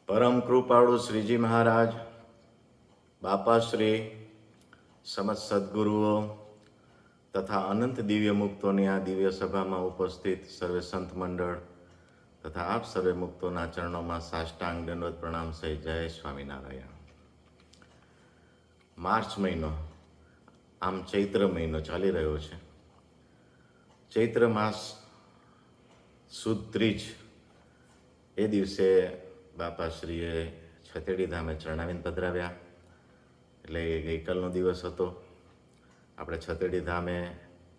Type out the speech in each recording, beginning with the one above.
પરમ કૃપાળુ શ્રીજી મહારાજ, બાપાશ્રી, સમસ્ત સદગુરુઓ તથા અનંત દિવ્ય મુક્તોની આ દિવ્ય સભામાં ઉપસ્થિત સર્વે સંત મંડળ તથા આપ સર્વે મુક્તોના ચરણોમાં સાષ્ટાંગ દંડવત પ્રણામ સહિત જય સ્વામિનારાયણ. માર્ચ મહિનો, આમ ચૈત્ર મહિનો ચાલી રહ્યો છે. ચૈત્ર માસ સુદ ત્રીજ એ દિવસે બાપાશ્રીએ છતેડી ધામે ચરણાવીને પધરાવ્યા. એટલે એ ગઈકાલનો દિવસ હતો. આપણે છતેડી ધામે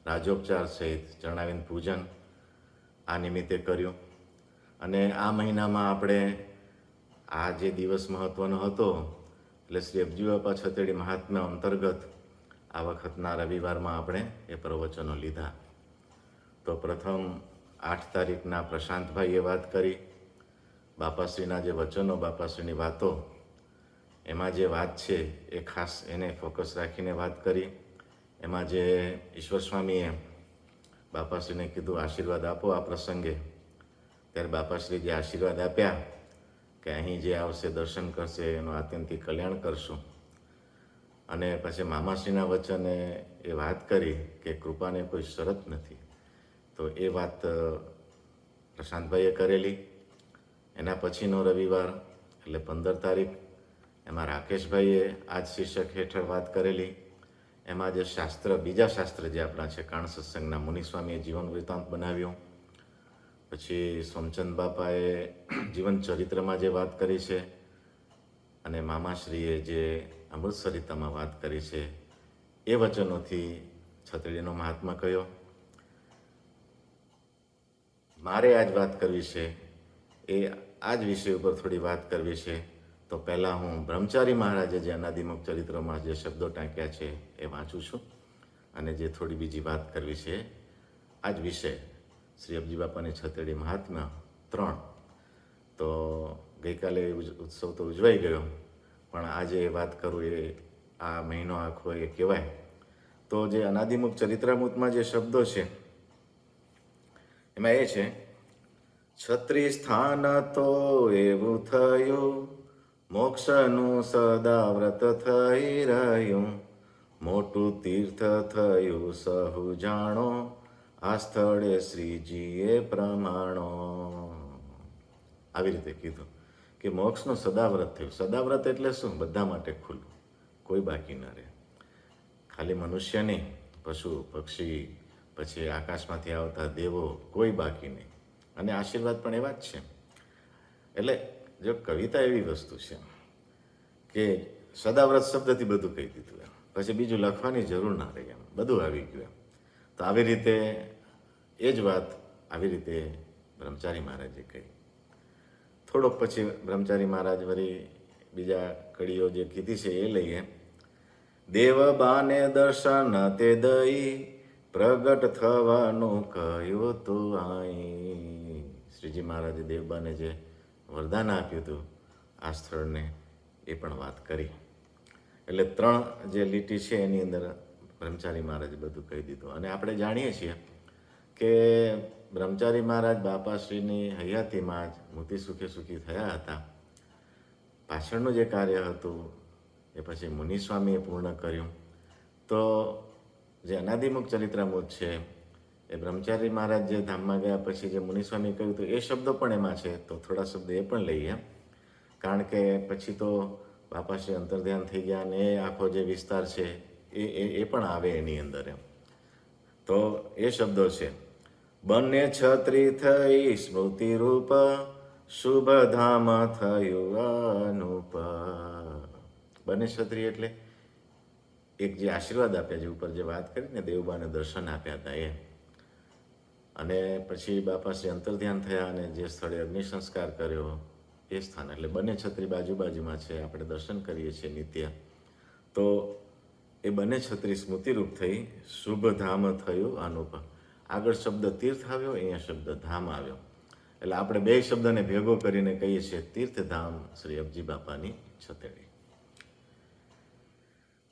રાજોપચાર સહિત ચરણાવીને પૂજન આ નિમિત્તે કર્યું. અને આ મહિનામાં આપણે આ જે દિવસ મહત્વનો હતો એટલે શ્રી અબજી બાપા છતેડી મહાત્મ્ય અંતર્ગત આ વખતના રવિવારમાં આપણે એ પ્રવચનો લીધા. તો પ્રથમ 8 તારીખના પ્રશાંતભાઈએ વાત કરી. બાપાશ્રીના જે વચનો, બાપાશ્રીની વાતો, એમાં જે વાત છે એ ખાસ એને ફોકસ રાખીને વાત કરી. એમાં જે ઈશ્વર સ્વામીએ બાપાશ્રીને કીધું આશીર્વાદ આપો આ પ્રસંગે, ત્યારે બાપાશ્રી જે આશીર્વાદ આપ્યા કે અહીં જે આવશે દર્શન કરશે એનું આત્યંતિક કલ્યાણ કરશું. અને પછી મામાશ્રીના વચને એ વાત કરી કે કૃપાને કોઈ શરત નથી. તો એ વાત પ્રશાંતભાઈએ કરેલી. એના પછીનો રવિવાર એટલે 15 તારીખ, એમાં રાકેશભાઈએ આ જ શીર્ષક હેઠળ વાત કરેલી. એમાં જે શાસ્ત્ર, બીજા શાસ્ત્ર જે આપણા છે કાણ સત્સંગના, મુનિસ્વામીએ જીવન વૃત્તાંત બનાવ્યું. પછી સોમચંદ બાપાએ જીવન ચરિત્રમાં જે વાત કરી છે અને મામાશ્રીએ જે અમૃત સરિતામાં વાત કરી છે એ વચનોથી છતડીનો મહાત્મા કયો. મારે આજ વાત કરવી છે, એ આ જ વિષય ઉપર થોડી વાત કરવી છે. તો પહેલાં હું બ્રહ્મચારી મહારાજે જે અનાદિમુખ ચરિત્રમાં જે શબ્દો ટાંક્યા છે એ વાંચું છું. અને જે થોડી બીજી વાત કરવી છે આ જ વિષય શ્રી અબજી બાપાની છતેડી મહાત્મ્ય 3. તો ગઈકાલે ઉત્સવ તો ઉજવાઈ ગયો, પણ આજે વાત કરું એ આ મહિનો આખો એ કહેવાય. તો જે અનાદિમુખ ચરિત્રામૃતમાં જે શબ્દો છે એમાં એ છે, છત્રી સ્થાન તો એવું થયું, મોક્ષનું સદા વ્રત થઈ રહ્યું, મોટું તીર્થ થયું સહુ જાણો, આ સ્થળે શ્રીજીએ પ્રમાણો. આવી રીતે કીધું કે મોક્ષનું સદાવ્રત થયું. સદાવ્રત એટલે શું? બધા માટે ખુલ્લું, કોઈ બાકી ન રહે. ખાલી મનુષ્ય નહીં, પશુ પક્ષી, પછી આકાશમાંથી આવતા દેવો, કોઈ બાકી નહીં. અને આશીર્વાદ પણ એવા જ છે. એટલે જો કવિતા એવી વસ્તુ છે કે સદાવ્રત શબ્દથી બધું કહી દીધું એમ, પછી બીજું લખવાની જરૂર ના રહી, એમ બધું આવી ગયું એમ. તો આવી રીતે એ જ વાત આવી રીતે બ્રહ્મચારી મહારાજે કહી. થોડોક પછી બ્રહ્મચારી મહારાજ વળી બીજા કડીઓ જે કીધી છે એ લઈએ. દેવ બાને દર્શન તે દઈ, પ્રગટ થવાનું કહ્યું તું આઈ. શ્રીજી મહારાજે દેવબાને જે વરદાન આપ્યું હતું આ સ્થળને એ પણ વાત કરી. એટલે 3 જે લીટી છે એની અંદર બ્રહ્મચારી મહારાજે બધું કહી દીધું. અને આપણે જાણીએ છીએ કે બ્રહ્મચારી મહારાજ બાપાશ્રીની હયાતીમાં જ મૂર્તિ સુખે સુખી થયા હતા. પાછળનું જે કાર્ય હતું એ પછી મુનિસ્વામીએ પૂર્ણ કર્યું. તો જે અનાદિમુખ ચરિત્રામૃત છે એ બ્રહ્મચારી મહારાજ જે ધામમાં ગયા પછી જે મુનિસ્વામી કહ્યું તો એ શબ્દો પણ એમાં છે. તો થોડા શબ્દ એ પણ લઈએ, કારણ કે પછી તો બાપાશ્રી અંતર્ધ્યાન થઈ ગયા અને એ આખો જે વિસ્તાર છે એ પણ આવે એની અંદર એમ. તો એ શબ્દો છે, બંને છત્રી થઈ સ્મૃતિ રૂપ, શુભ ધામ થયું અનુપ. બંને છત્રી એટલે એક જે આશીર્વાદ આપ્યા, જે ઉપર જે વાત કરી ને દેવબાને દર્શન આપ્યા હતા એ. અને પછી બાપાશ્રી અંતર્ધ્યાન થયા અને જે સ્થળે અગ્નિ સંસ્કાર કર્યો એ સ્થાન, એટલે બંને છત્રી બાજુમાં છે, આપણે દર્શન કરીએ છીએ નિત્ય. તો એ બંને છત્રી સ્મૃતિરૂપ થઈ, શુભ ધામ થયું અનુપ. આગળ શબ્દ તીર્થ આવ્યો, અહીંયા શબ્દ ધામ આવ્યો. એટલે આપણે 2 શબ્દને ભેગો કરીને કહીએ છીએ તીર્થધામ શ્રી અબજી બાપાની છતેડી.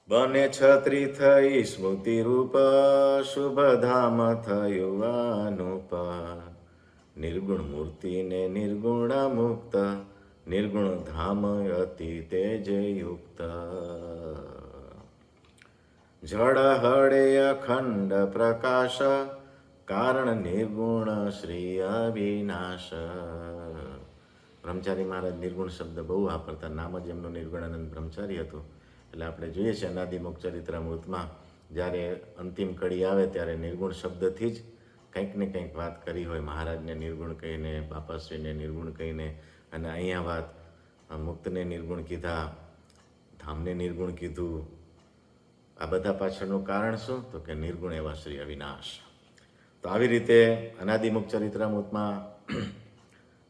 બને છત્રી થઈ સ્મૃતિ રૂપ, શુભ ધામ થયું અનુપ. નિર્ગુણ મૂર્તિને નિર્ગુણ મુક્ત, નિર્ગુણ ધામ અતિ તેજયુક્ત જળ હળે અખંડ પ્રકાશ કારણ નિર્ગુણ શ્રી અવિનાશ. બ્રહ્મચારી મહારાજ નિર્ગુણ શબ્દ બહુ વાપરતા, નામ જ એમનું નિર્ગુણાનંદ બ્રહ્મચારી હતું. એટલે આપણે જોઈએ છીએ અનાદિમુખ ચરિત્રામૃતમાં જ્યારે અંતિમ કડી આવે ત્યારે નિર્ગુણ શબ્દથી જ કંઈક ને કંઈક વાત કરી હોય. મહારાજને નિર્ગુણ કહીને, બાપાશ્રીને નિર્ગુણ કહીને, અને અહીંયા વાત મુક્તને નિર્ગુણ કીધા, ધામને નિર્ગુણ કીધું. આ બધા પાછળનું કારણ શું? તો કે નિર્ગુણ એવા શ્રી અવિનાશ. તો આવી રીતે અનાદિમુખ ચરિત્રામૃતમાં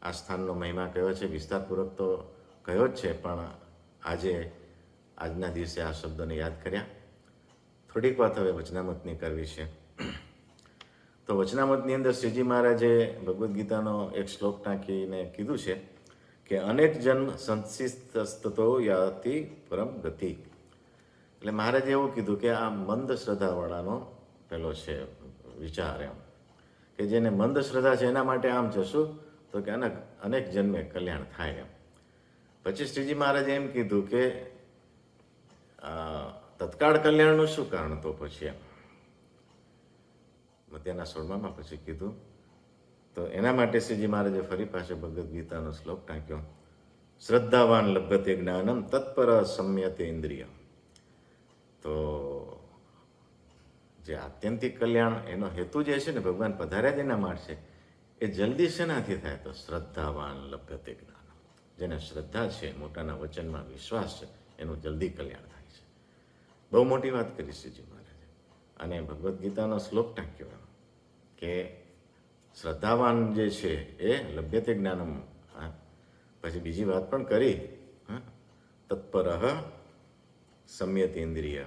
આ સ્થાનનો મહિમા કયો છે, વિસ્તારપૂર્વક તો કયો જ છે, પણ આજના દિવસે આ શબ્દોને યાદ કર્યા. થોડીક વાત હવે વચનામૃતની કરવી છે. તો વચનામૃતની અંદર શ્રીજી મહારાજે ભગવદ્ ગીતાનો એક શ્લોક ટાંકીને કીધું છે કે અનેક જન્મ સંશિસ્તતો યાતિ પરમ ગતિ. એટલે મહારાજે એવું કીધું કે આ મંદ શ્રદ્ધાવાળાનો પેલો છે વિચાર, એમ કે જેને મંદ શ્રદ્ધા છે એના માટે આમ છે શું, તો કે અનેક જન્મે કલ્યાણ થાય એમ. પછી શ્રીજી મહારાજે એમ કીધું કે તત્કાળ કલ્યાણનું શું કારણ, તો પછી એમ મધ્યના 16માં પછી કીધું. તો એના માટે શ્રીજી મહારાજે ફરી પાછો ભગવદ્ ગીતાનો શ્લોક ટાંક્યો, શ્રદ્ધાવાન લભ્યતે જ્ઞાનમ તત્પર સંયતે ઇન્દ્રિય. તો જે આત્યંતિક કલ્યાણ એનો હેતુ જે છે ને, ભગવાન પધાર્યા જ એના માટે છે. એ જલ્દી શેનાથી થાય? તો શ્રદ્ધાવાન લભ્યતે જ્ઞાનમ. જેને શ્રદ્ધા છે, મોટાના વચનમાં વિશ્વાસ છે, એનું જલ્દી કલ્યાણ થાય છે. બહુ મોટી વાત કરી શ્રીજી મહારાજે. અને ભગવદ્ ગીતાનો શ્લોક ટાંક્યો કે શ્રદ્ધાવાન જે છે એ લભ્યતે જ્ઞાનમ. પછી બીજી વાત પણ કરી, તત્પર સંયત ઇન્દ્રિય.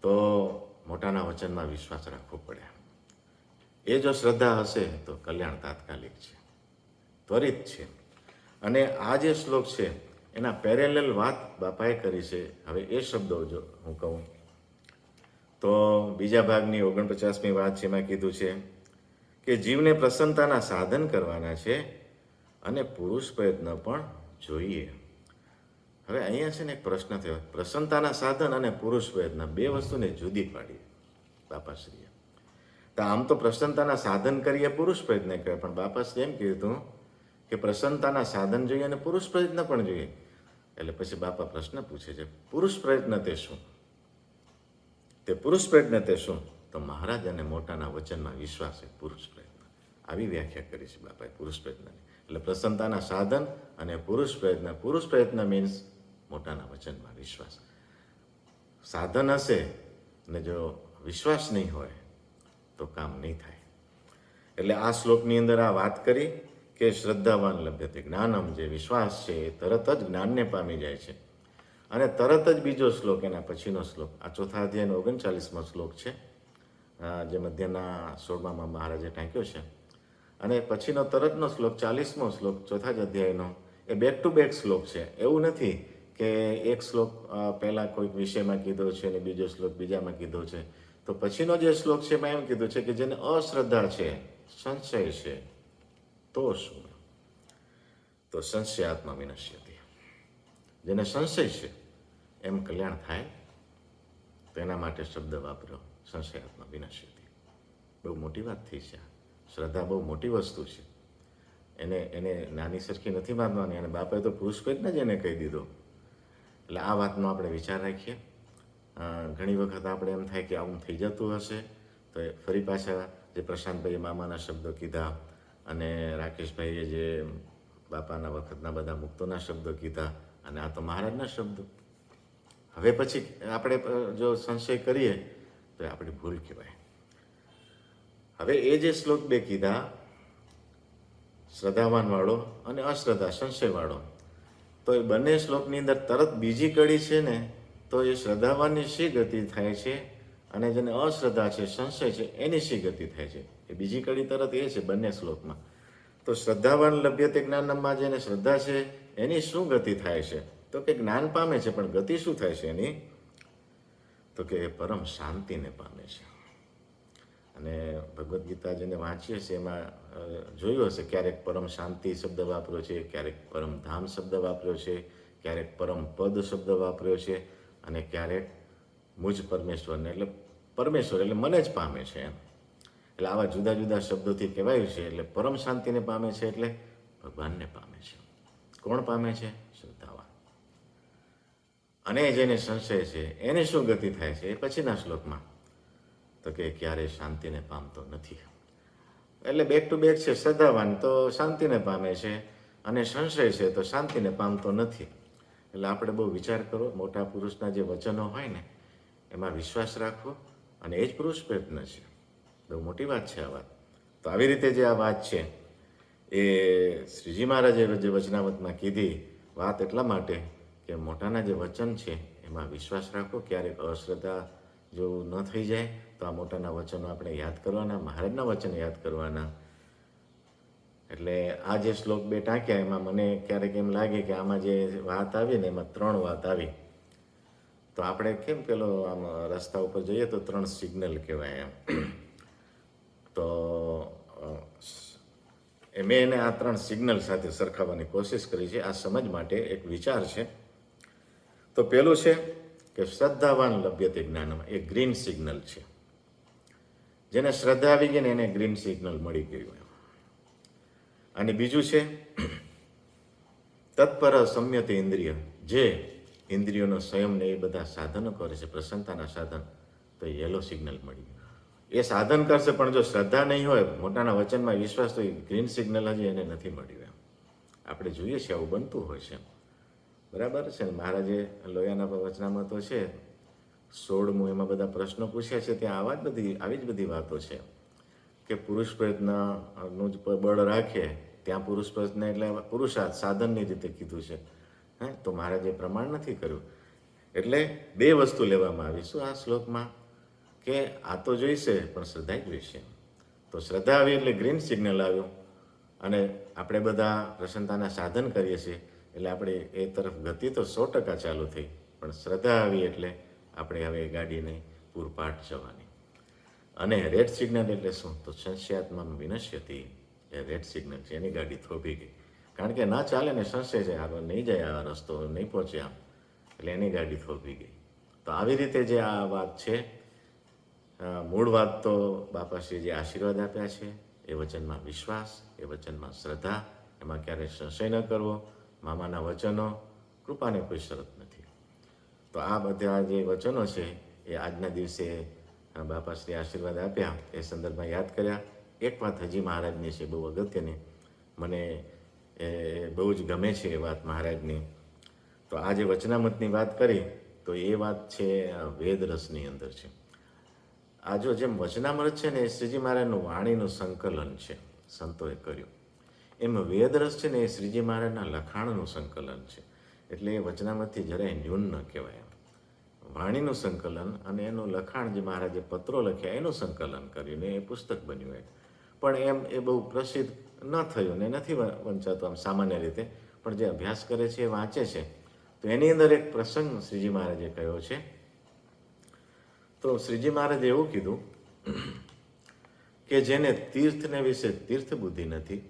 તો મોટાના વચનમાં વિશ્વાસ રાખવો પડે. એ જો શ્રદ્ધા હશે તો કલ્યાણ તાત્કાલિક છે, ત્વરિત છે. અને આ જે શ્લોક છે એના પેરેલલ વાત બાપાએ કરી છે. હવે એ શબ્દો જો હું કહું તો બીજા ભાગની 49મી વાત છે, એમાં કીધું છે કે જીવને પ્રસન્નતાના સાધન કરવાના છે અને પુરુષ પ્રયત્ન પણ જોઈએ. હવે અહીંયા છે ને એક પ્રશ્ન થયો, પ્રસન્નતાના સાધન અને પુરુષ પ્રયત્ન બે વસ્તુને જુદી પાડી બાપાશ્રીએ. તો આમ તો પ્રસન્નતાના સાધન કરીએ, પુરુષ પ્રયત્ન કરે, પણ બાપાશ્રી એમ કીધું કે પ્રસન્નતાના સાધન જોઈએ અને પુરુષ પ્રયત્ન પણ જોઈએ. એટલે પછી બાપા પ્રશ્ન પૂછે છે, પુરુષ પ્રયત્ન તે શું? તે પુરુષ પ્રયત્ન તે શું? તો મહારાજ અને મોટાના વચનમાં વિશ્વાસ છે પુરુષ પ્રયત્ન. આવી વ્યાખ્યા કરી છે બાપાએ પુરુષ પ્રયત્નની. એટલે પ્રસન્નતાના સાધન અને પુરુષ પ્રયત્ન. પુરુષ પ્રયત્ન મીન્સ મોટાના વચનમાં વિશ્વાસ. સાધન હશે ને જો વિશ્વાસ નહીં હોય તો કામ નહીં થાય. એટલે આ શ્લોકની અંદર આ વાત કરી કે શ્રદ્ધાવાન લભ્યતે જ્ઞાનમ. જે વિશ્વાસ છે એ તરત જ જ્ઞાનને પામી જાય છે. અને તરત જ બીજો શ્લોક, એના પછીનો શ્લોક, આ ચોથા અધ્યાયનો 39મો શ્લોક છે, જે મધ્યના 16માં મહારાજે ટાંક્યો છે. અને પછીનો તરતનો શ્લોક 40મો શ્લોક ચોથા જ અધ્યાયનો, એ બેક ટુ બેક શ્લોક છે. એવું નથી કે એક શ્લોક પહેલાં કોઈક વિષયમાં કીધો છે અને બીજો શ્લોક બીજામાં કીધો છે. તો પછીનો જે શ્લોક છે એમાં એમ કીધું છે કે જેને અશ્રદ્ધા છે, સંશય છે, તો શું? તો સંશયાત્મા વિનશ્યતિ. જેને સંશય છે એમ કલ્યાણ થાય, તો એના માટે શબ્દ વાપરો, સંશયાત્મા વિનશ્યતિ. બહુ મોટી વાત થઈ છે. શ્રદ્ધા બહુ મોટી વસ્તુ છે. એને નાની સરખી નથી માનવાની. અને બાપાએ તો પુરુષ પ્રયત્ન જ એને કહી દીધો. એટલે આ વાતનો આપણે વિચાર રાખીએ. ઘણી વખત આપણે એમ થાય કે આવું થઈ જતું હશે, તો ફરી પાછા જે પ્રશાંતભાઈએ મામાના શબ્દો કીધા અને રાકેશભાઈએ જે બાપાના વખતના બધા મુક્તોના શબ્દો કીધા, અને આ તો મહારાજના શબ્દો. હવે પછી આપણે જો સંશય કરીએ તો એ આપણી ભૂલ કહેવાય. હવે એ જે શ્લોક બે કીધા, શ્રદ્ધાવાન વાળો અને અશ્રદ્ધા સંશય વાળો, તો એ બંને શ્લોકની અંદર તરત બીજી કડી છે ને, તો એ શ્રદ્ધાવાનની શી ગતિ થાય છે અને જેને અશ્રદ્ધા છે, સંશય છે, એની શી ગતિ થાય છે. એ બીજી કડી તરત એ છે બંને શ્લોકમાં. તો શ્રદ્ધાવાન લભ્યતે જ્ઞાનમમાં જેને શ્રદ્ધા છે એની શું ગતિ થાય છે? તો કે જ્ઞાન પામે છે, પણ ગતિ શું થાય છે એની? તો કે પરમ શાંતિને પામે છે. અને ભગવદ્ ગીતા જેને વાંચીએ છીએ એમાં જોયું હશે, ક્યારેક પરમ શાંતિ શબ્દ વાપર્યો છે, ક્યારેક પરમ ધામ શબ્દ વાપર્યો છે, ક્યારેક પરમ પદ શબ્દ વાપર્યો છે, અને ક્યારેક મુજ પરમેશ્વરને એટલે પરમેશ્વર એટલે મને જ પામે છે એમ. એટલે આવા જુદા જુદા શબ્દોથી કહેવાયું છે. એટલે પરમ શાંતિને પામે છે એટલે ભગવાનને પામે છે. કોણ પામે છે? શ્રદ્ધાવાન. અને જેને સંશય છે એને શું ગતિ થાય છે એ પછીના શ્લોકમાં તો કે ક્યારે શાંતિને પામતો નથી. એટલે બેક ટુ બેક છે. શ્રદ્ધાવાન તો શાંતિને પામે છે અને સંશય છે તો શાંતિને પામતો નથી. એટલે આપણે બહુ વિચાર કરો, મોટા પુરુષના જે વચનો હોય ને એમાં વિશ્વાસ રાખવો, અને એ જ પુરુષ પ્રયત્ન છે. બહુ મોટી વાત છે આ વાત. તો આવી રીતે જે આ વાત છે એ શ્રીજી મહારાજે જે વચનાવતમાં કીધી વાત એટલા માટે કે મોટાના જે વચન છે એમાં વિશ્વાસ રાખો. ક્યારેક અશ્રદ્ધા જો ન થઈ જાય તો આ મોટાના વચનો આપણે યાદ કરવાના, મહારાજના વચન યાદ કરવાના. એટલે આ જે શ્લોક બે ટાંક્યા એમાં મને ક્યારેક એમ લાગે કે આમાં જે વાત આવી ને એમાં 3 વાત આવી. તો આપણે કેમ પેલો આમ રસ્તા ઉપર જઈએ તો 3 સિગ્નલ કહેવાય એમ. તો મેં એને આ 3 સિગ્નલ સાથે સરખાવવાની કોશિશ કરી છે. આ સમજ માટે એક વિચાર છે. તો પેલું છે કે શ્રદ્ધાવાન લભ્યતે જ્ઞાનમાં, એ ગ્રીન સિગ્નલ છે. જેને શ્રદ્ધા આવી ગઈ ને એને ગ્રીન સિગ્નલ મળી ગયું. અને બીજું છે તત્પર સંયત ઇન્દ્રિય, જે ઇન્દ્રિયોનો સંયમને એ બધા સાધનો કરે છે, પ્રસન્નતાના સાધન, તો યલો સિગ્નલ મળી ગયું. એ સાધન કરશે પણ જો શ્રદ્ધા નહીં હોય, મોટાના વચનમાં વિશ્વાસ, તો ગ્રીન સિગ્નલ હજી એને નથી મળ્યું એમ. આપણે જોઈએ છીએ આવું બનતું હોય છે. બરાબર છે ને? મહારાજે લોયાના વચનામાં તો છે 16મું, એમાં બધા પ્રશ્નો પૂછ્યા છે. ત્યાં આવી જ બધી વાતો છે કે પુરુષ પ્રયત્નનું જ બળ રાખે ત્યાં પુરુષ પ્રયત્ન એટલે પુરુષાર્થ સાધનની રીતે કીધું છે. તો મહારાજે પ્રમાણ નથી કર્યું. એટલે 2 વસ્તુ લેવામાં આવી શું આ શ્લોકમાં, કે આ તો જોઈશે પણ શ્રદ્ધા જોઈશે. તો શ્રદ્ધા આવી એટલે ગ્રીન સિગ્નલ આવ્યું, અને આપણે બધા પ્રસન્નતાના સાધન કરીએ છીએ એટલે આપણે એ તરફ ગતિ તો 100% ચાલુ થઈ. પણ શ્રદ્ધા આવી એટલે આપણે હવે ગાડીને પૂરપાટ જવાની. અને રેડ સિગ્નલ એટલે શું? તો સંશયાત્મા વિનશ્યતિ, એ રેડ સિગ્નલ છે, એની ગાડી થોભી ગઈ. કારણ કે ના ચાલે ને, સંશય છે, આ નહીં જાય, આ રસ્તો નહીં પહોંચે આમ, એટલે એની ગાડી થોભી ગઈ. તો આવી રીતે જે આ વાત છે, મૂળ વાત તો બાપાશ્રીએ જે આશીર્વાદ આપ્યા છે એ વચનમાં વિશ્વાસ, એ વચનમાં શ્રદ્ધા, એમાં ક્યારેય સંશય ન કરવો. મામાના વચનો, કૃપાને કોઈ શરત નથી. તો આ બધા જે વચનો છે એ આજના દિવસે બાપાશ્રી આશીર્વાદ આપ્યા એ સંદર્ભમાં યાદ કર્યા. એક વાત હજી મહારાજની છે બહુ અગત્યની, મને એ બહુ જ ગમે છે એ વાત મહારાજની. તો આ જે વચનામૃતની વાત કરી તો એ વાત છે વેદ રસની અંદર છે. આ જો જેમ વચનામૃત છે ને એ શ્રીજી મહારાજનું વાણીનું સંકલન છે, સંતોએ કર્યું. એમ વેદ રસ છે ને એ શ્રીજી મહારાજના લખાણનું સંકલન છે. એટલે એ વચનામૃતથી જરાય ન્યૂન ન કહેવાય. વાણીનું સંકલન અને એનું લખાણ, જે મહારાજે પત્રો લખ્યા એનું સંકલન કર્યું ને એ પુસ્તક બન્યું. એક પણ એમ એ બહુ પ્રસિદ્ધ ન થયું ને નથી વંચાતું આમ સામાન્ય રીતે. પણ જે અભ્યાસ કરે છે, વાંચે છે, તો એની અંદર એક પ્રસંગ શ્રીજી મહારાજે કહ્યો છે. તો શ્રીજી મહારાજે એવું કીધું કે જેને તીર્થને વિશે તીર્થ બુદ્ધિ નથી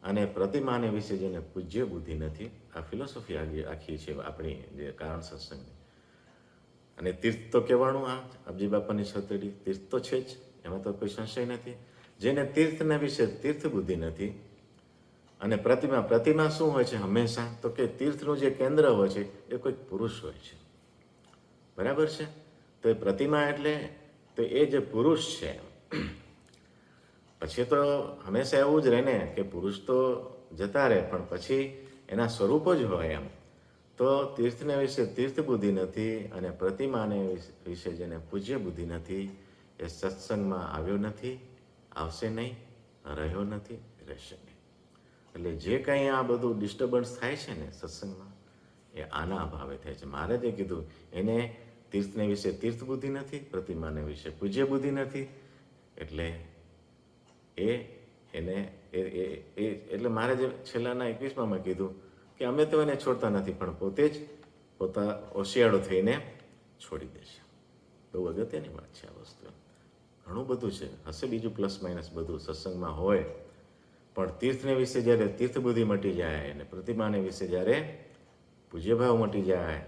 અને પ્રતિમાને વિશે જેને પૂજ્ય બુદ્ધિ નથી, આ ફિલોસોફી આખી છે આપણી જે કારણ સત્સંગની. અને તીર્થ તો કહેવાનું આ અબજી બાપાની છતડી તીર્થ તો છે જ, એમાં તો કોઈ સંશય નથી. જેને તીર્થના વિશે તીર્થ બુદ્ધિ નથી અને પ્રતિમા શું હોય છે હંમેશા, તો કે તીર્થનું જે કેન્દ્ર હોય છે એ કોઈક પુરુષ હોય છે. બરાબર છે? તો એ પ્રતિમા એટલે તો એ જે પુરુષ છે. પછી તો હંમેશા એવું જ રહે ને કે પુરુષ તો જતા રહે પણ પછી એના સ્વરૂપ જ હોય એમ. તો તીર્થને વિશે તીર્થ બુદ્ધિ નથી અને પ્રતિમાને વિશે જેને પૂજ્ય બુદ્ધિ નથી, એ સત્સંગમાં આવ્યો નથી, આવશે નહીં, રહ્યો નથી, રહેશે નહીં. એટલે જે કંઈ આ બધું ડિસ્ટર્બન્સ થાય છે ને સત્સંગમાં, એ આના અભાવે થાય છે. મહારાજે કીધું એને તીર્થને વિશે તીર્થ બુદ્ધિ નથી, પ્રતિમાને વિશે પૂજ્ય બુદ્ધિ નથી, એટલે એટલે મહારાજે છેલ્લાના 21માં કીધું કે અમે તો એને છોડતા નથી, પણ પોતે જ હોશિયાળો થઈને છોડી દેશે. બહુ અગત્યની વાત છે આ વસ્તુ. ઘણું બધું છે, હશે બીજું પ્લસ માઇનસ બધું સત્સંગમાં હોય, પણ તીર્થને વિશે જ્યારે તીર્થ બુદ્ધિ મટી જાય અને પ્રતિમાને વિશે જ્યારે પૂજ્યભાવ મટી જાય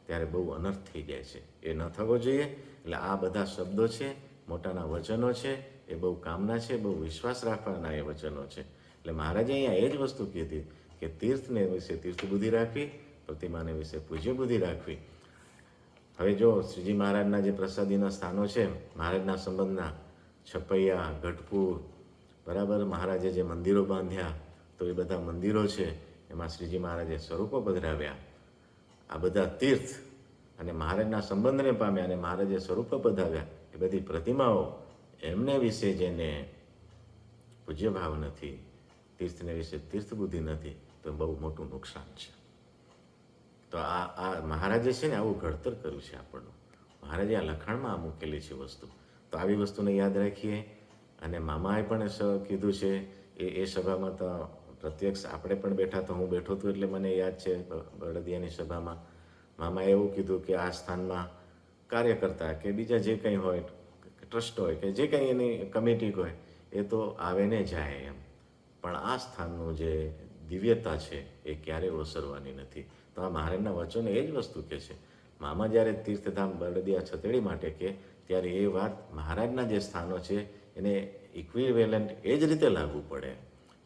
ત્યારે બહુ અનર્થ થઈ જાય છે. એ ન થવો જોઈએ. એટલે આ બધા શબ્દો છે, મોટાના વચનો છે, એ બહુ કામના છે, બહુ વિશ્વાસ રાખવાના એ વચનો છે. એટલે મહારાજે અહીંયા એ જ વસ્તુ કીધી કે તીર્થને વિશે તીર્થ બુદ્ધિ રાખવી, પ્રતિમાને વિશે પૂજ્ય બુદ્ધિ રાખવી. હવે જો શ્રીજી મહારાજના જે પ્રસાદીના સ્થાનો છે, મહારાજના સંબંધના છપૈયા, ગઢપુર, બરાબર, મહારાજે જે મંદિરો બાંધ્યા, તો એ બધા મંદિરો છે એમાં શ્રીજી મહારાજે સ્વરૂપો પધરાવ્યા. આ બધા તીર્થ અને મહારાજના સંબંધને પામ્યા અને મહારાજે સ્વરૂપો પધરાવ્યા, એ બધી પ્રતિમાઓ એમને વિશે જેને પૂજ્ય ભાવ નથી, તીર્થને વિશે તીર્થ બુદ્ધિ નથી, તો બહુ મોટું નુકસાન છે. તો આ મહારાજે છે ને આવું ઘડતર કર્યું છે આપણનું. મહારાજે આ લખાણમાં આ મૂકેલી છે વસ્તુ. તો આવી વસ્તુને યાદ રાખીએ. અને મામાએ પણ કીધું છે એ સભામાં તો પ્રત્યક્ષ આપણે પણ બેઠા, તો હું બેઠો હતો એટલે મને યાદ છે બળદિયાની સભામાં મામાએ એવું કીધું કે આ સ્થાનમાં કાર્યકર્તા કે બીજા જે કંઈ હોય, ટ્રસ્ટ હોય કે જે કંઈ એની કમિટી હોય, એ તો આવે ને જાય એમ, પણ આ સ્થાનનું જે દિવ્યતા છે એ ક્યારેય ઓસરવાની નથી. તો આ મહારાજના વચનો એ જ વસ્તુ કહે છે. મામા જ્યારે તીર્થધામ બળદિયા છતેડી માટે કે ત્યારે એ વાત મહારાજના જે સ્થાનો છે એને ઇક્વિવેલન્ટ એ જ રીતે લાગુ પડે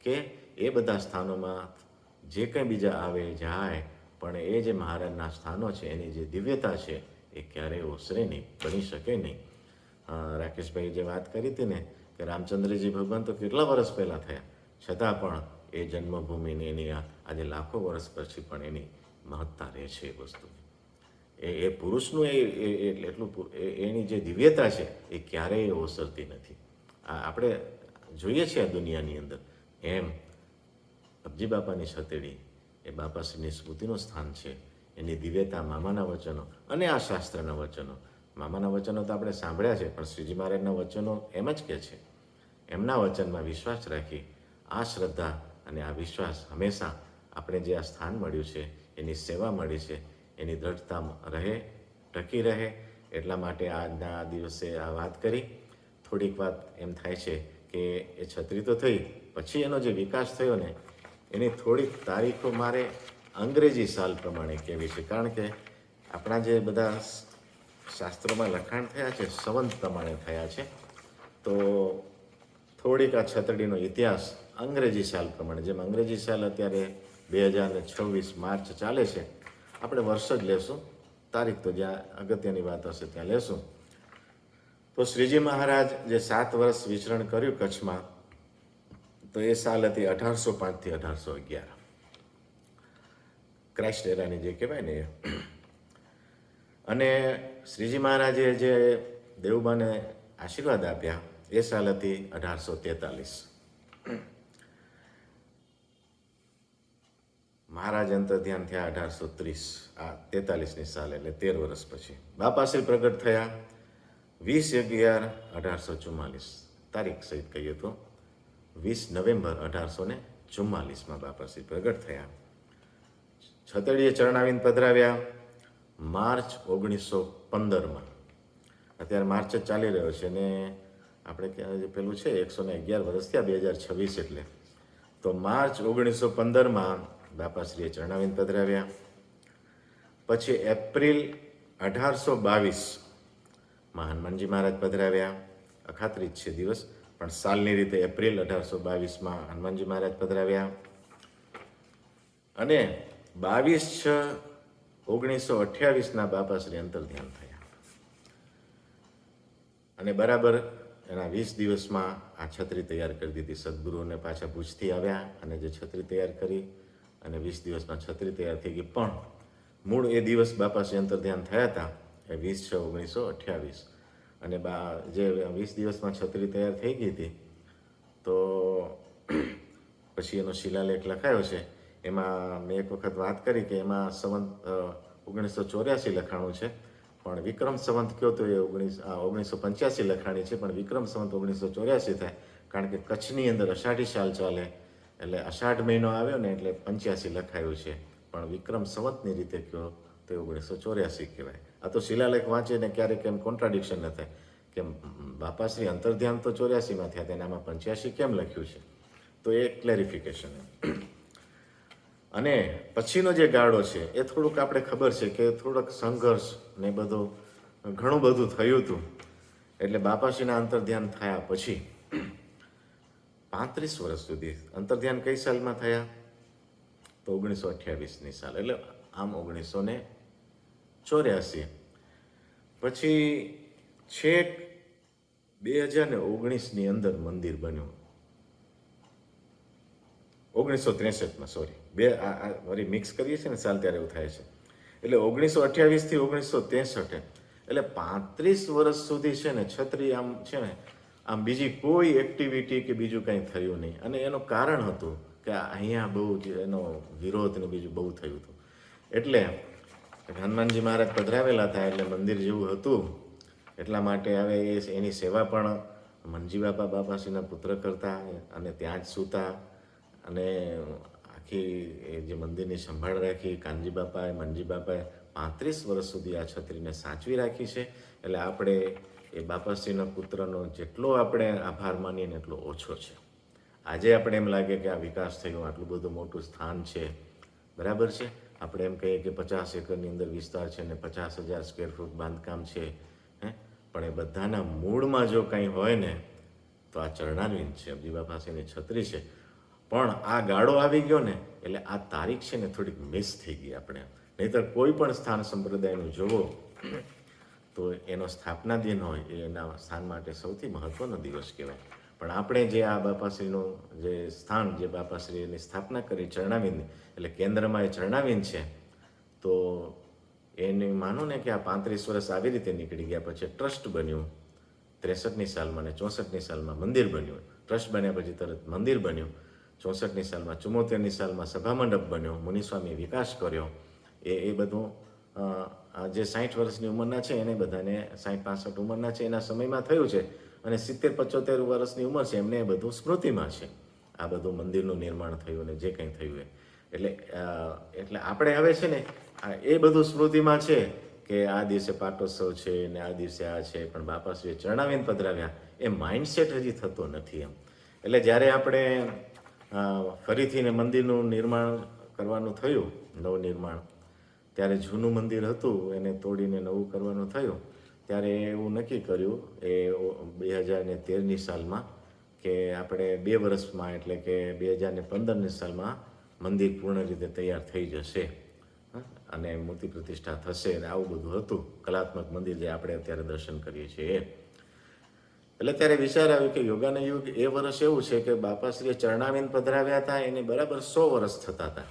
કે એ બધા સ્થાનોમાં જે કંઈ બીજા આવે જાય, પણ એ જે મહારાજના સ્થાનો છે એની જે દિવ્યતા છે એ ક્યારેય ઓસરે નહીં, બની શકે નહીં. રાકેશભાઈ જે વાત કરી હતી ને કે રામચંદ્રજી ભગવાન તો કેટલા વર્ષ પહેલાં થયા, છતાં પણ એ જન્મભૂમિની એની આજે લાખો વર્ષ પછી પણ એની મહત્તા રહે છે. એ વસ્તુ એ પુરુષનું એટલું એની જે દિવ્યતા છે એ ક્યારેય ઓસરતી નથી. આપણે જોઈએ છીએ આ દુનિયાની અંદર એમ અબજી બાપાની છતેડી એ બાપાશ્રીની સ્મૃતિનું સ્થાન છે. એની દિવ્યતા મામાના વચનો અને આ શાસ્ત્રના વચનો. મામાના વચનો તો આપણે સાંભળ્યા છે, પણ શ્રીજી મહારાજના વચનો એમ જ કહે છે, એમના વચનમાં વિશ્વાસ રાખી આ શ્રદ્ધા અને આ વિશ્વાસ હંમેશા આપણે જે આ સ્થાન મળ્યું છે એની સેવા મળી છે એની દ્રઢતા રહે, ટકી રહે. એટલા માટે આજના દિવસે આ વાત કરી. થોડીક વાત એમ થાય છે કે એ છત્રી તો થઈ, પછી એનો જે વિકાસ થયો ને એની થોડીક તારીખો મારે અંગ્રેજી સાલ પ્રમાણે કહેવી છે, કારણ કે આપણા જે બધા શાસ્ત્રોમાં લખાણ થયા છે સંવંત પ્રમાણે થયા છે. તો થોડીક આ છતડીનો ઇતિહાસ અંગ્રેજી સાલ પ્રમાણે, જેમ અંગ્રેજી સાલ અત્યારે 2026 માર્ચ ચાલે છે, આપણે વર્ષ જ લેશું, તારીખ તો જ્યાં અગત્યની વાત હશે ત્યાં લેશું. તો શ્રીજી મહારાજ જે 7 વર્ષ વિચરણ કર્યું કચ્છમાં, તો એ સાલ હતી 1805 થી 1811, ક્રાઇસ્ટ એરાની જે કહેવાય ને. અને શ્રીજી મહારાજે જે દેવબાને આશીર્વાદ આપ્યા એ સાલ હતી 1843. મહારાજ અંતર ધ્યાન થયા 1830, આ 43ની સાલ, એટલે 13 વર્ષ પછી. બાપાશ્રી પ્રગટ થયા 20/11/1844, તારીખ સહિત કહીએ તો 20 નવેમ્બર 1844 બાપાશ્રી પ્રગટ થયા. છતડીએ ચરણાવીને પધરાવ્યા માર્ચ 1915. અત્યારે માર્ચ જ ચાલી રહ્યો છે ને આપણે પેલું છે 111 વર્ષ થયા 2026 એટલે. તો માર્ચ 1915 બાપાશ્રીએ ચરણાવીને પધરાવ્યા. પછી એપ્રિલ 1822 હનુમાનજી મહારાજ પધરાવ્યા. અખાત્રીજ છે દિવસ, પણ સાલની રીતે એપ્રિલ 1822 હનુમાનજી મહારાજ પધરાવ્યા. અને 22/6/1928 બાપાશ્રી અંતર ધ્યાન થયા. અને બરાબર એના 20 દિવસમાં આ છત્રી તૈયાર કરી દીધી. સદગુરુને પાછા ભુજથી આવ્યા અને જે છત્રી તૈયાર કરી અને 20 દિવસમાં છત્રી તૈયાર થઈ ગઈ. પણ મૂળ એ દિવસ બાપાશ્રી અંતર ધ્યાન થયા હતા એ 20/6/1928. અને જે 20 દિવસમાં છત્રી તૈયાર થઈ ગઈ હતી, તો પછી એનો શિલાલેખ લખાયો છે. એમાં મેં એક વખત વાત કરી કે એમાં સંવંત 1984 લખાણું છે, પણ વિક્રમ સંવંત કયો તો એ 1985 લખાણી છે, પણ વિક્રમ સંવંત 1984 થાય, કારણ કે કચ્છની અંદર અષાઢી સાલ ચાલે, એટલે અષાઢ મહિનો આવ્યો ને એટલે 85 લખાયું છે. પણ વિક્રમ સંવંતની રીતે કયો તો 1984 કહેવાય. આ તો શિલાલેખ વાંચે ને ક્યારેક એમ કોન્ટ્રાડિક્શન ન થાય કે બાપાશ્રી અંતર્ધ્યાન તો 84માં થયા તેને આમાં 85 કેમ લખ્યું છે, તો એ ક્લેરિફિકેશન. અને પછીનો જે ગાળો છે એ થોડુંક આપણે ખબર છે કે થોડોક સંઘર્ષ ને બધું ઘણું બધું થયું હતું. એટલે બાપાશ્રીના અંતર્ધ્યાન થયા પછી 35 વર્ષ સુધી અંતર્ધ્યાન કઈ સાલમાં થયા, તો 1928ની સાલ, એટલે આમ 1984. પછી છેક 2019ની અંદર મંદિર બન્યું. 1963માં, સોરી, વળી મિક્સ કરીએ છીએ ને સાલ ત્યારે એવું થાય છે. એટલે 1928થી 1963, એટલે 35 વર્ષ સુધી છે ને છત્રી આમ છે ને આમ બીજી કોઈ એક્ટિવિટી કે બીજું કંઈ થયું નહીં. અને એનું કારણ હતું કે અહીંયા બહુ જ એનો વિરોધ ને બીજું બહુ થયું હતું. એટલે હનુમાનજી મહારાજ પધરાવેલા હતા એટલે મંદિર જેવું હતું, એટલા માટે હવે એની સેવા પણ મનજી બાપાશ્રીના પુત્ર કરતા અને ત્યાં જ સૂતા. અને આખી એ જે મંદિરની સંભાળ રાખી કાનજી બાપાએ, મનજી બાપાએ 35 વર્ષ સુધી આ છત્રીને સાચવી રાખી છે. એટલે આપણે એ બાપાશ્રીના પુત્રનો જેટલો આપણે આભાર માનીએ ને એટલો ઓછો છે. આજે આપણે એમ લાગે કે આ વિકાસ થયો, આટલું બધું મોટું સ્થાન છે, બરાબર છે. આપણે એમ કહીએ કે 50 એકરની અંદર વિસ્તાર છે ને 50,000 સ્ક્વેર ફૂટ બાંધકામ છે, પણ એ બધાના મૂળમાં જો કંઈ હોય ને તો આ ચરણારવિંદ છે, અબજી બાપાશ્રીની છત્રી છે. પણ આ ગાળો આવી ગયો ને એટલે આ તારીખ છે ને થોડીક મિસ થઈ ગઈ આપણે. નહીંતર કોઈ પણ સ્થાન સંપ્રદાયનું જોવો તો એનો સ્થાપના દિન હોય એ એના સ્થાન માટે સૌથી મહત્વનો દિવસ કહેવાય. પણ આપણે જે આ બાપાશ્રીનું જે સ્થાન, જે બાપાશ્રીની સ્થાપના કરી ચરણાવિંદની, એટલે કેન્દ્રમાં એ ચરણાવિંદ છે, તો એને માનો ને કે આ 35 વર્ષ આવી રીતે નીકળી ગયા. પછી ટ્રસ્ટ બન્યું 63ની સાલમાં અને 64ની સાલમાં મંદિર બન્યું. ટ્રસ્ટ બન્યા પછી તરત મંદિર બન્યું. 64ની સાલમાં, 74ની સાલમાં સભામંડપ બન્યો, મુનિસ્વામીએ વિકાસ કર્યો. એ બધું જે 60 વર્ષની ઉંમરના છે એને બધાને 60-65 ઉંમરના છે એના સમયમાં થયું છે. અને 70-75 વર્ષની ઉંમર છે એમને એ બધું સ્મૃતિમાં છે, આ બધું મંદિરનું નિર્માણ થયું ને જે કંઈ થયું એ. એટલે આપણે હવે છે ને એ બધું સ્મૃતિમાં છે કે આ દિવસે પાટોત્સવ છે ને આ દિવસે આ છે, પણ બાપાશ્રીએ ચરણાવિંદ પધરાવ્યા એ માઇન્ડસેટ હજી થતો નથી એમ. એટલે જ્યારે આપણે ફરીથી ને મંદિરનું નિર્માણ કરવાનું થયું, નવનિર્માણ, ત્યારે જૂનું મંદિર હતું એને તોડીને નવું કરવાનું થયું. ત્યારે એવું નક્કી કર્યું એ 2013ની સાલમાં કે આપણે 2 વર્ષમાં, એટલે કે 2015ની સાલમાં મંદિર પૂર્ણ રીતે તૈયાર થઈ જશે અને મૂર્તિ પ્રતિષ્ઠા થશે અને આવું બધું હતું. કલાત્મક મંદિર જે આપણે અત્યારે દર્શન કરીએ છીએ એ. એટલે ત્યારે વિચાર આવ્યો કે યોગાના યુગ એ વર્ષ એવું છે કે બાપાશ્રીએ ચરણાવિંદ પધરાવ્યા હતા એને બરાબર 100 વર્ષ થતા હતા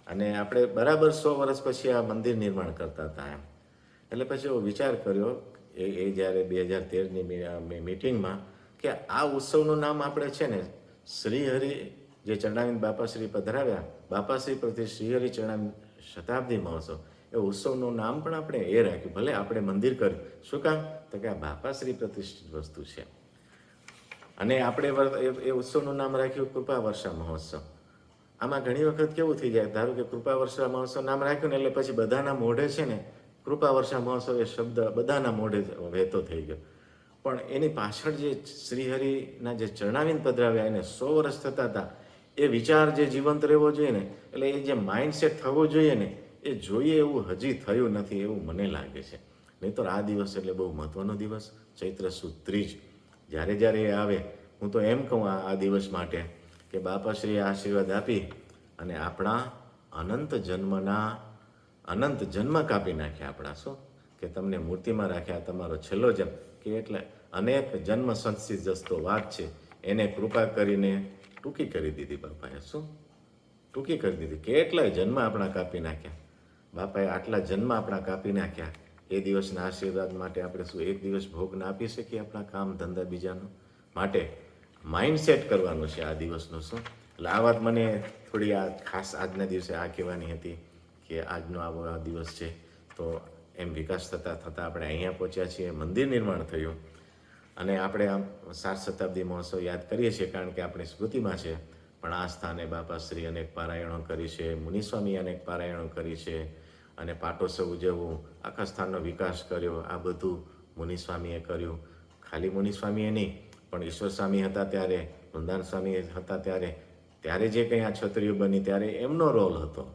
અને આપણે બરાબર 100 વર્ષ પછી આ મંદિર નિર્માણ કરતા હતા એમ. એટલે પછી એવો વિચાર કર્યો એ જ્યારે 2013ની મિટિંગમાં કે આ ઉત્સવનું નામ આપણે છે ને શ્રીહરિ, જે ચરણાવિંદ બાપાશ્રી પધરાવ્યા, બાપાશ્રી પ્રતિ શ્રીહરિ ચરણાવિંદ શતાબ્દી મહોત્સવ, એ ઉત્સવનું નામ પણ આપણે એ રાખ્યું. ભલે આપણે મંદિર કર્યું, શું કામ, તો કે આ બાપાશ્રી પ્રતિષ્ઠિત વસ્તુ છે. અને આપણે એ ઉત્સવનું નામ રાખ્યું કૃપા વર્ષા મહોત્સવ. આમાં ઘણી વખત કેવું થઈ જાય, ધારો કે કૃપા વર્ષા મહોત્સવ નામ રાખ્યું ને એટલે પછી બધાના મોઢે છે ને કૃપા વર્ષા મહોત્સવ એ શબ્દ બધાના મોઢે વહેતો થઈ ગયો. પણ એની પાછળ જે શ્રીહરિના જે ચરણાવિંદ પધરાવ્યા એને 100 વર્ષ થતા હતા, એ વિચાર જે જીવંત રહેવો જોઈએ ને, એટલે એ જે માઇન્ડસેટ થવો જોઈએ ને, એ જોઈએ એવું હજી થયું નથી એવું મને લાગે છે. નહીં તો આ દિવસ એટલે બહુ મહત્વનો દિવસ, ચૈત્ર સુદ ત્રીજ. જ્યારે જ્યારે એ આવે, હું તો એમ કહું આ દિવસ માટે કે બાપાશ્રીએ આશીર્વાદ આપી અને આપણા અનંત જન્મ કાપી નાખ્યા આપણા. શું કે તમને મૂર્તિમાં રાખ્યા, તમારો છેલ્લો જન્મ, કે એટલે અનેક જન્મ સંચિત જસ્તો વાત છે, એને કૃપા કરીને ટૂંકી કરી દીધી બાપાએ. શું ટૂંકી કરી દીધી? કેટલાય જન્મ આપણા કાપી નાખ્યા બાપાએ, આટલા જન્મ આપણા કાપી નાખ્યા. એ દિવસના આશીર્વાદ માટે આપણે શું એક દિવસ ભોગ ના આપી શકીએ આપણા કામ ધંધા બીજાનું? માટે માઇન્ડ સેટ કરવાનું છે આ દિવસનું. શું એટલે આ વાત મને થોડી આ ખાસ આજના દિવસે આ કહેવાની હતી કે આજનો આવો આ દિવસ છે. તો એમ વિકાસ થતાં આપણે અહીંયા પહોંચ્યા છીએ, મંદિર નિર્માણ થયું અને આપણે આમ 60 શતાબ્દી મહોત્સવ યાદ કરીએ છીએ કારણ કે આપણી સ્મૃતિમાં છે. પણ આ સ્થાને બાપાશ્રી અનેક પારાયણો કરી છે, મુનિસ્વામી અનેક પારાયણો કરી છે અને પાટોત્સવ ઉજવવું, આખા સ્થાનનો વિકાસ કર્યો, આ બધું મુનિસ્વામીએ કર્યું. ખાલી મુનિસ્વામીએ નહીં, પણ ઈશ્વર સ્વામી હતા ત્યારે, વૃંદાવન સ્વામી હતા ત્યારે જે કંઈ આ છત્રીઓ બની ત્યારે એમનો રોલ હતો.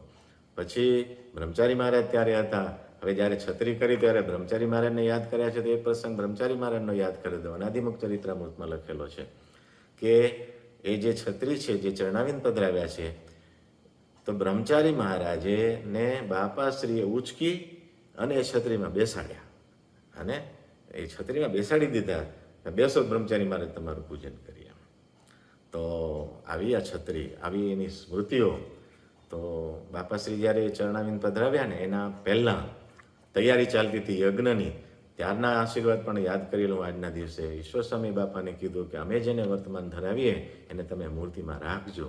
પછી બ્રહ્મચારી મહારાજ ત્યારે હતા. હવે જ્યારે છત્રી કરી ત્યારે બ્રહ્મચારી મહારાજને યાદ કર્યા છે તો એ પ્રસંગ બ્રહ્મચારી મહારાજનો યાદ કરી દો. અનાદિમુખ ચરિત્રામૃતમાં લખેલો છે કે એ જે છત્રી છે જે ચરણાવીને પધરાવ્યા છે તો બ્રહ્મચારી મહારાજે ને બાપાશ્રીએ ઉચકી અને એ છત્રીમાં બેસાડ્યા અને એ છત્રીમાં બેસાડી દીધા. બેસો બ્રહ્મચારી મહારાજ તમારું પૂજન કરીએ. તો આવી આ છત્રી, આવી એની સ્મૃતિઓ. તો બાપાશ્રી જ્યારે ચરણાવીને પધરાવ્યા ને એના પહેલાં તૈયારી ચાલતી હતી યજ્ઞની, ત્યારના આશીર્વાદ પણ યાદ કરી લઉં આજના દિવસે. ઈશ્વર સ્વામી બાપાને કીધું કે અમે જેને વર્તમાન ધરાવીએ એને તમે મૂર્તિમાં રાખજો.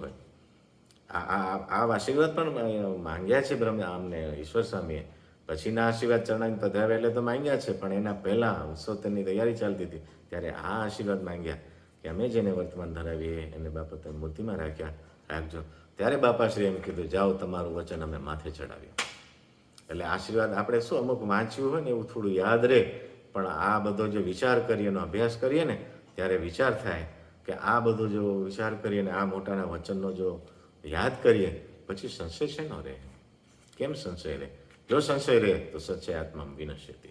આ આશીર્વાદ પણ માંગ્યા છે આમને ઈશ્વર સ્વામીએ. પછીના આશીર્વાદ ચરણાવીને પધરાવ્યા એટલે તો માંગ્યા છે, પણ એના પહેલાં ઉત્સવની તૈયારી ચાલતી હતી ત્યારે આ આશીર્વાદ માંગ્યા કે અમે જેને વર્તમાન ધરાવીએ એને બાપા તમે મૂર્તિમાં રાખજો. ત્યારે બાપાશ્રી એમ કીધું જાઓ તમારું વચન અમે માથે ચડાવ્યું. એટલે આશીર્વાદ આપણે શું અમુક વાંચ્યું હોય ને એવું થોડું યાદ રહે, પણ આ બધો જે વિચાર કરીએ એનો અભ્યાસ કરીએ ને ત્યારે વિચાર થાય કે આ બધો જો વિચાર કરીએ ને આ મોટાના વચનનો જો યાદ કરીએ પછી સંશય શેનો રહે? કેમ સંશય રહે? જો સંશય રહે તો સચ્ચે આત્મા વિનશ્યતિ.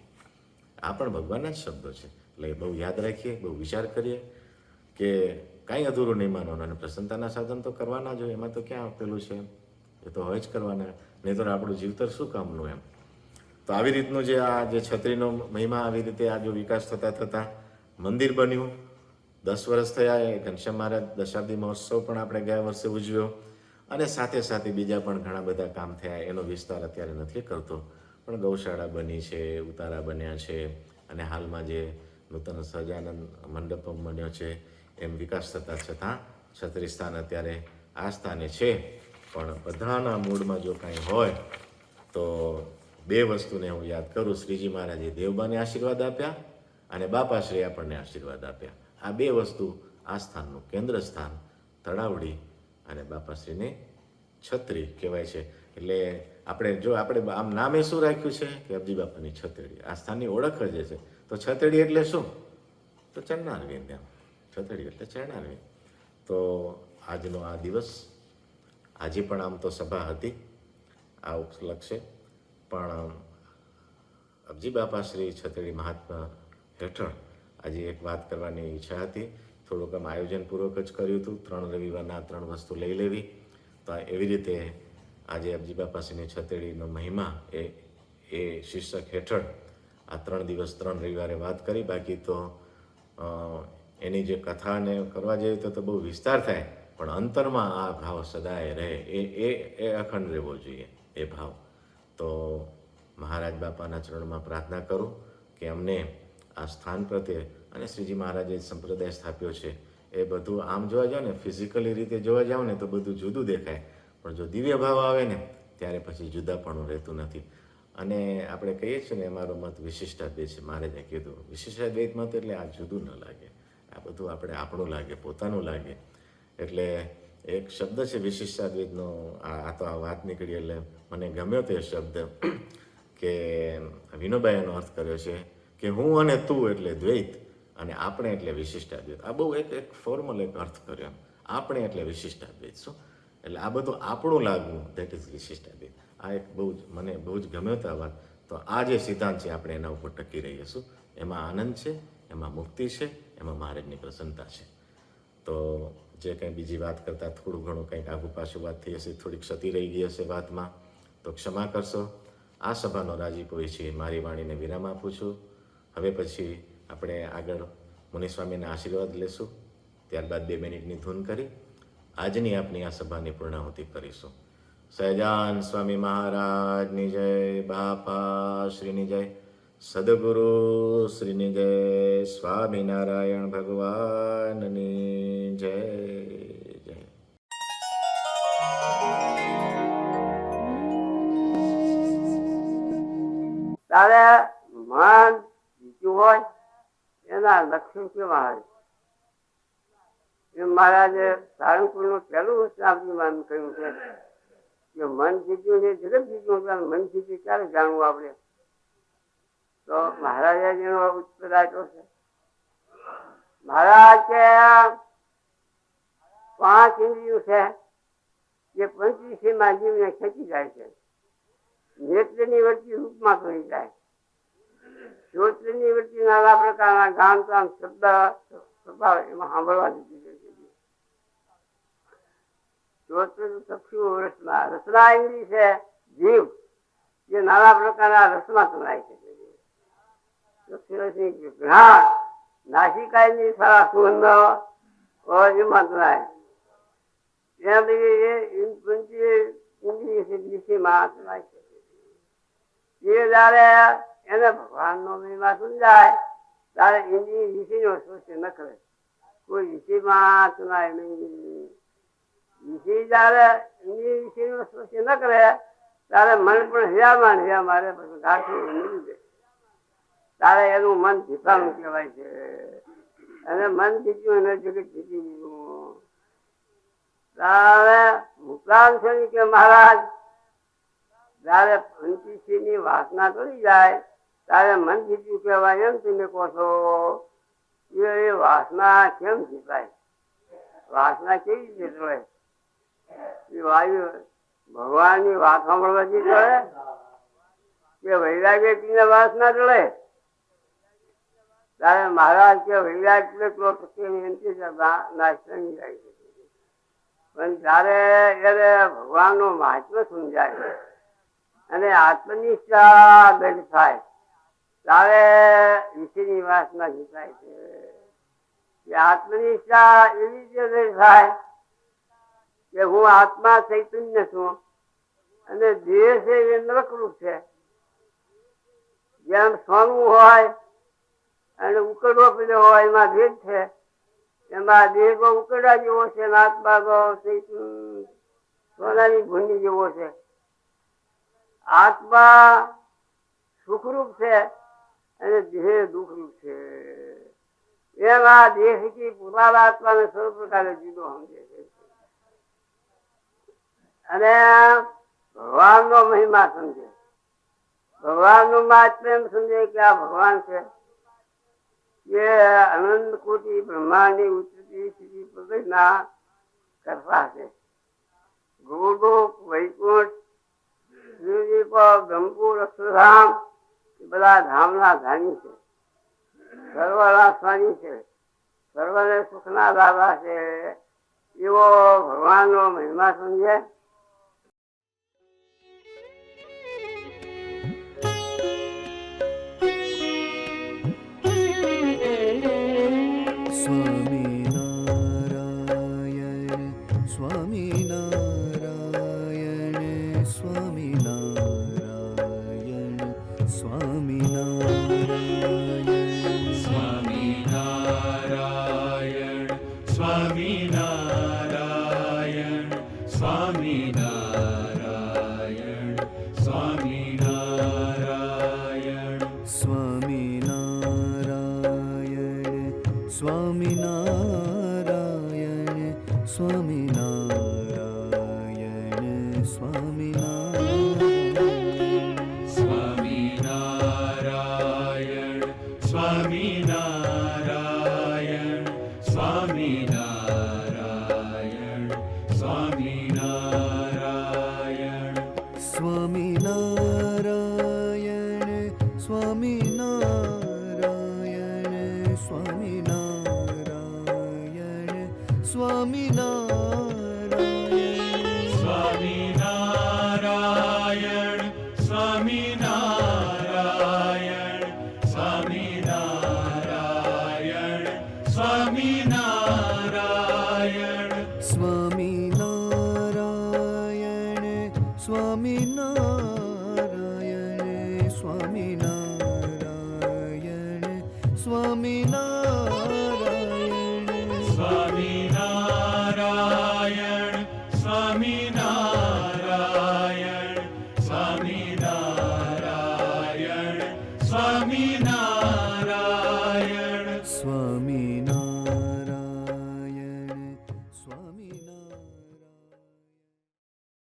આ પણ ભગવાનના જ શબ્દો છે. એટલે બહુ યાદ રાખીએ, બહુ વિચાર કરીએ કે કાંઈ અધૂરું નહીં માનવાનું. અને પ્રસન્નતાના સાધન તો કરવાના જ હોય, એમાં તો ક્યાં પેલું છે, એ તો હોય જ કરવાના, નહીં તો આપણું જીવતર શું કામનું એમ. તો આવી રીતનું જે આ જે છત્રીનો મહિમા આવી રીતે આ જો વિકાસ થતાં મંદિર બન્યું. 10 વર્ષ થયા. એ ઘનશ્યામ મહારાજ દશાબ્દી મહોત્સવ પણ આપણે ગયા વર્ષે ઉજવ્યો અને સાથે બીજા પણ ઘણા બધા કામ થયા. એનો વિસ્તાર અત્યારે નથી કરતો, પણ ગૌશાળા બની છે, ઉતારા બન્યા છે અને હાલમાં જે નૂતન સહજાનંદ મંડપમ બન્યો છે એમ વિકાસ થતાં છતાં છત્રી સ્થાન અત્યારે આ સ્થાને છે. પણ બધાના મૂળમાં જો કાંઈ હોય તો 2 વસ્તુને હું યાદ કરું. શ્રીજી મહારાજે દેવબાને આશીર્વાદ આપ્યા અને બાપાશ્રી આપણને આશીર્વાદ આપ્યા. આ 2 વસ્તુ આ સ્થાનનું કેન્દ્ર સ્થાન તળાવડી અને બાપાશ્રીની છત્રી કહેવાય છે. એટલે આપણે આમ નામે શું રાખ્યું છે કે અબજી બાપાની છત્રી. આ સ્થાનની ઓળખ જ છે. તો છત્રી એટલે શું? તો ચરણારવિંદ. એમ છત્રી એટલે ચરણારવિંદ. તો આજનો આ દિવસ, આજે પણ આમ તો સભા હતી આ ઉપલક્ષે, પણ અબજી બાપાશ્રી છત્રી મહાત્મા હેઠળ આજે એક વાત કરવાની ઈચ્છા હતી. થોડુંક આમ આયોજનપૂર્વક જ કર્યું હતું. 3 રવિવારના 3 વસ્તુ લઈ લેવી. તો એવી રીતે આજે અબજી બાપાશ્રીની છત્રીનો મહિમા એ શીર્ષક હેઠળ આ 3 દિવસ 3 રવિવારે વાત કરી. બાકી તો એની જે કથાને કરવા જઈએ તો બહુ વિસ્તાર થાય, પણ અંતરમાં આ ભાવ સદાય રહે, એ અખંડ રહેવો જોઈએ એ ભાવ. તો મહારાજ બાપાના ચરણમાં પ્રાર્થના કરું કે અમને આ સ્થાન પ્રત્યે અને શ્રીજી મહારાજે સંપ્રદાય સ્થાપ્યો છે એ બધું આમ જોવા જાવ ને, ફિઝિકલી રીતે જોવા જાવ ને તો બધું જુદું દેખાય, પણ જો દિવ્ય ભાવ આવે ને ત્યારે પછી જુદાપણું રહેતું નથી. અને આપણે કહીએ છીએ ને અમારો મત વિશિષ્ટાદ્વૈત છે. મહારાજે કીધું વિશિષ્ટાદ્વૈત મત એટલે આ જુદું ન લાગે, આ બધું આપણું લાગે, પોતાનું લાગે. એટલે એક શબ્દ છે વિશિષ્ટાદ્વૈતનો, આ તો આ વાત નીકળી એટલે મને ગમ્યો તે શબ્દ કે વિનોબાએ એનો અર્થ કર્યો છે કે હું અને તું એટલે દ્વૈત અને આપણે એટલે વિશિષ્ટાદ્વૈત. આ બહુ એક ફોર્મલ એક અર્થ કર્યો. આપણે એટલે વિશિષ્ટાદ્વૈત. શું એટલે આ બધું આપણું લાગવું, દેટ ઇઝ વિશિષ્ટાદ્વૈત. આ એક મને બહુ જ ગમ્યો આ વાત. તો આ જે સિદ્ધાંત છે આપણે એના ઉપર ટકી રહીએ. શું એમાં આનંદ છે, એમાં મુક્તિ છે, એમાં મહારાજની પ્રસન્નતા છે. તો જે કંઈ બીજી વાત કરતાં થોડું ઘણું કંઈક આગુ પાછું વાત થઈ હશે, થોડી ક્ષતિ રહી ગઈ હશે વાતમાં, તો ક્ષમા કરશો. આ સભાનો રાજીપો છે. મારી વાણીને વિરામ આપું છું. હવે પછી આપણે આગળ મુનિસ્વામીના આશીર્વાદ લેશું, ત્યારબાદ 2 મિનિટની ધૂન કરી આજની આપની આ સભાની પૂર્ણાહુતિ કરીશું. સહજાન સ્વામી મહારાજની જય, બાપા શ્રીની જય, સદગુરુ શ્રીની જય, સ્વામિનારાયણ ભગવાનની જય જય. તારે મન જીત્યું હોય એના લક્ષણ કેવા હોય? એ મહારાજે સારંગપુરનું પહેલું શાબ્દીમાં કહ્યું છે કે મન જીત્યું છે, જગત જીત્યું. મન જીત્યું ક્યારે જાણવું આપણે? તો મહારાજાજીનો ઉત્તર આપ્યો છે. મહારાજ કે 5 ઇન્દ્રિયો છે જે પંચવિષયમાં જીવને ખેંચી જાય છે. નેત્રની વૃત્તિ રૂપમાં કરી જાય, શ્રોત્રની વૃત્તિ નાના પ્રકારના ગાન કામ શબ્દ સ્વભાવ એમાં સાંભળવા દીધી છે. શ્રોત્ર ચક્ષુ રસના, રસના ઇન્દ્રિય છે જીવ, જે નાના પ્રકારના રસમાં તણાય છે. ઘ્રાણ નાસિકાની સારા સુગંધ એમાં તણાય. એને ભગવાન નો મહિમા સમજાય ત્યારે ઇન્દ્રિય વિષય નો શોષણ ન કરે. કોઈ વિષયમાં તણાય નહીં. વિષય જયારે ઇન્દ્રિય વિષય નો શોષણ ન કરે ત્યારે મન પણ હિયામાં મારે પછી ગાંઠું મૂકી દે. તારે એનું મન જીતવાનું કહેવાય છે. અને મન જીત્યું એને જગત જીતી દીધું. તારે મુક્તાન છે કે મહારાજ જયારે પંચીસી ની વાસના કરી જાય ત્યારે મન જીત્યું કહેવાય. એમ તમે કહો છો એ વાસના કેમ જીતાય? વાસના કેવી રીતે જોડે? એ વાયુ ભગવાનની વાત સાંભળવાથી જોડે કે વૈરાગ્ય વાસના જોડે? ત્યારે મહારાજ કે વૈરાગ પણ જયારે એને ભગવાન નું મહાત્મ્ય સમજાય અને આત્મનિષ્ઠા દઢ થાય ત્યારે વિષયની વાસના જીતાય છે. આત્મનિષ્ઠા એવી રીતે દઢ થાય કે હું આત્મા ચૈતન્ય છું અને દેહ છે એ નરકરૂપ છે. જેમ સોનું હોય અને ઉકળવો પડ્યો હોય એમાં ભેદ છે. એમાં દેહ ઉકળવા જેવો છે, આત્મા સોનાની ભૂંડી જેવો છે. આત્મા સુખરૂપ છે અને દેહ દુઃખરૂપ છે. એમાં દેહ પોતાના આત્માને સર્વ પ્રકારે જુદો સમજે છે અને ભગવાન નો મહિમા સમજે. ભગવાન નું મહાત્મ્ય એમ સમજે કે આ ભગવાન છે એ અનંત કોટી બ્રહ્માંડની ઉત્પત્તિ સ્થિતિ પ્રગટના કરતા છે. ગોલોક, વૈકુંઠ, શિવદીપ, બ્રહ્મપુર, અક્ષરધામ એ બધા ધામના ધાની છે. સર્વના સ્વામી છે, સર્વને સુખના દાદા છે. એવો ભગવાન નો મહિમા સમજે. સ્વામિનારાયણ